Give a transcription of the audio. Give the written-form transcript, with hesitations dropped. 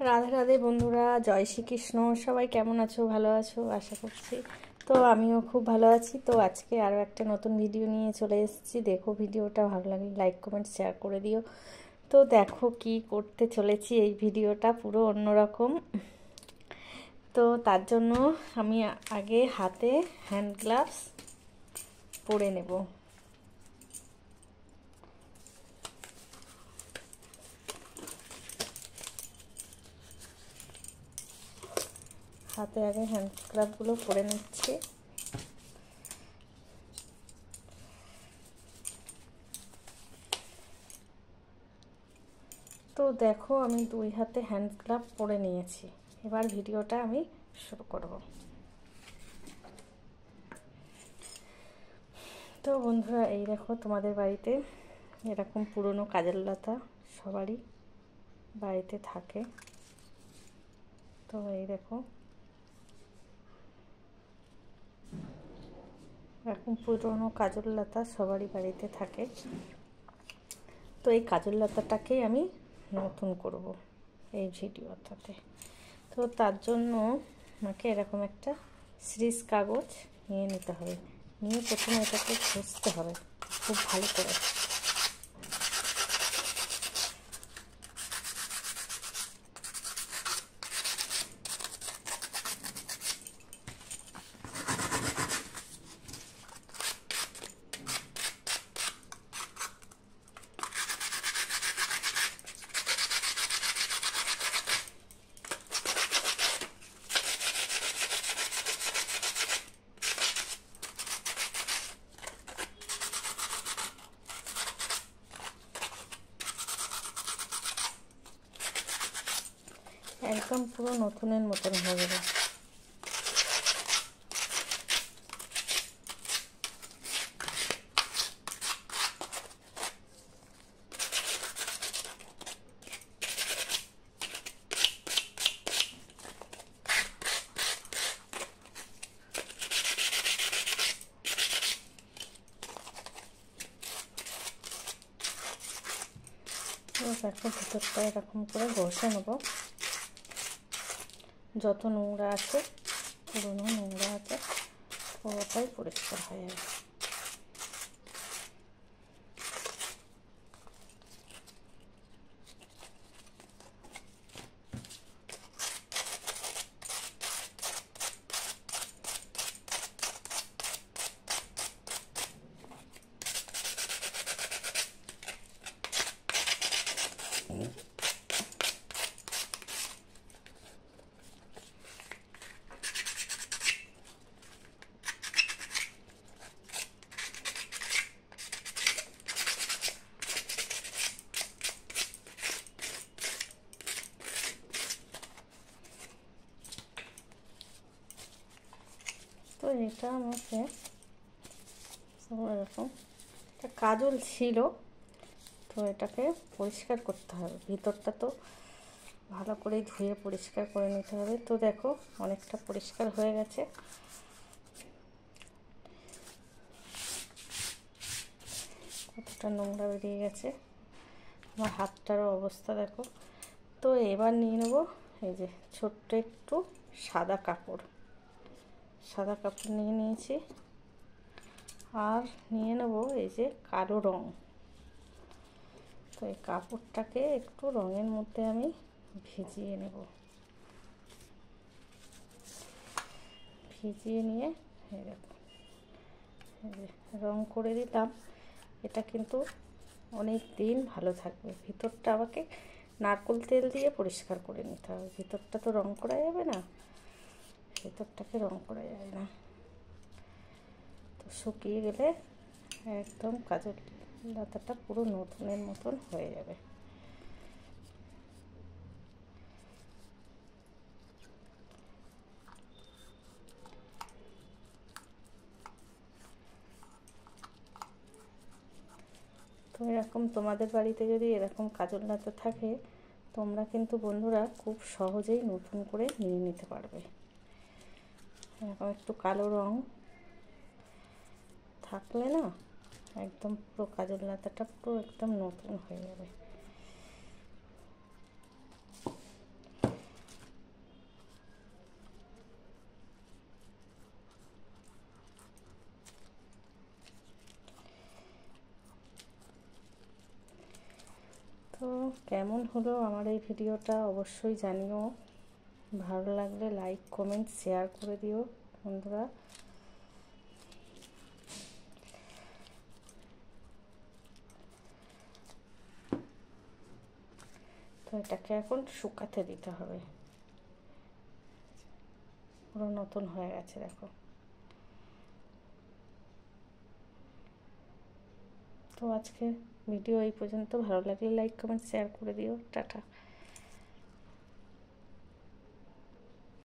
রাধে রাধে বন্ধুরা, জয় শ্রীকৃষ্ণ। সবাই কেমন আছো? ভালো আছো আশা করছি। তো আমিও খুব ভালো আছি। তো আজকে আরও একটা নতুন ভিডিও নিয়ে চলে এসেছি। দেখো, ভিডিওটা ভালো লাগলে লাইক কমেন্ট শেয়ার করে দিও। তো দেখো কি করতে চলেছি, এই ভিডিওটা পুরো অন্যরকম। তো তার জন্য আমি আগে হাতে হ্যান্ড গ্লাভস পরে নেব। হাতে আগে হ্যান্ড গ্লাভসগুলো পরে নিচ্ছি। তো দেখো, আমি 2 হাতে হ্যান্ড গ্লাভ পরে নিয়েছি। এবার ভিডিওটা আমি শুরু করব। তো বন্ধুরা, এই দেখো, তোমাদের বাড়িতে এরকম পুরনো কাজের লতা সবারই বাড়িতে থাকে। তো এই দেখো, এরকম পুরনো কাজল লতা সবারই বাড়িতে থাকে। তো এই কাজল লতাটাকেই আমি নতুন করব এই ভিডিওটাতে। তো তার জন্য আমাকে এরকম একটা সিরিজ কাগজ নিয়ে নিতে হবে। নিয়ে প্রথমে এটাকে ঘষতে হবে খুব ভালো করে। একদম পুরো নতুনের মতন হয়ে যাবে। দেখো, ভিতরটা এরকম করে ঘষে নেব। যত নোংরা আছে, পুরোনো নোংরা আছে, পুরোটাই পরিষ্কার হয়ে যাবে। তো এটা আমাকে এরকম একটা কাজল ছিল, তো এটাকে পরিষ্কার করতে হবে। ভিতরটা তো ভালো করে ধুয়ে পরিষ্কার করে নিতে হবে। তো দেখো, অনেকটা পরিষ্কার হয়ে গেছে। কতটা নোংরা বেরিয়ে গেছে, আমার হাতটারও অবস্থা দেখো। তো এবার নিয়ে নেব এই যে ছোট্ট একটু সাদা কাপড় নিয়ে নিয়েছি। আর নিয়ে নেব এই যে কালো রং। তো এই কাপড়টাকে একটু রঙের মধ্যে আমি ভিজিয়ে নেব। ভিজিয়ে নিয়ে রং করে দিলাম। এটা কিন্তু অনেক দিন ভালো থাকবে। ভিতরটা আমাকে নারকেল তেল দিয়ে পরিষ্কার করে নিতে হবে। ভিতরটা তো রং করা যাবে না, ভিতরটাকে রং করা যায় না। তো শুকিয়ে গেলে একদম কাজল লতাটা পুরো নতুনের মতন হয়ে যাবে। তো এরকম তোমাদের বাড়িতে যদি এরকম কাজল লতা থাকে, তোমরা কিন্তু বন্ধুরা খুব সহজেই নতুন করে নিয়ে নিতে পারবে। এরকম একটু কালো রং থাকলে না, একদম পুরো কাজল লতাটা পুরো একদম নতুন হয়ে যাবে। তো কেমন হলো আমার এই ভিডিওটা অবশ্যই জানিও, ভালো লাগলে লাইক কমেন্ট শেয়ার করে দিও বন্ধুরা। তো এটাকে এখন শুকাতে দিতে হবে, পুরো নতুন হয়ে গেছে দেখো। তো আজকে ভিডিও এই পর্যন্ত, ভালো লাগলে লাইক কমেন্ট শেয়ার করে দিও, টাটা।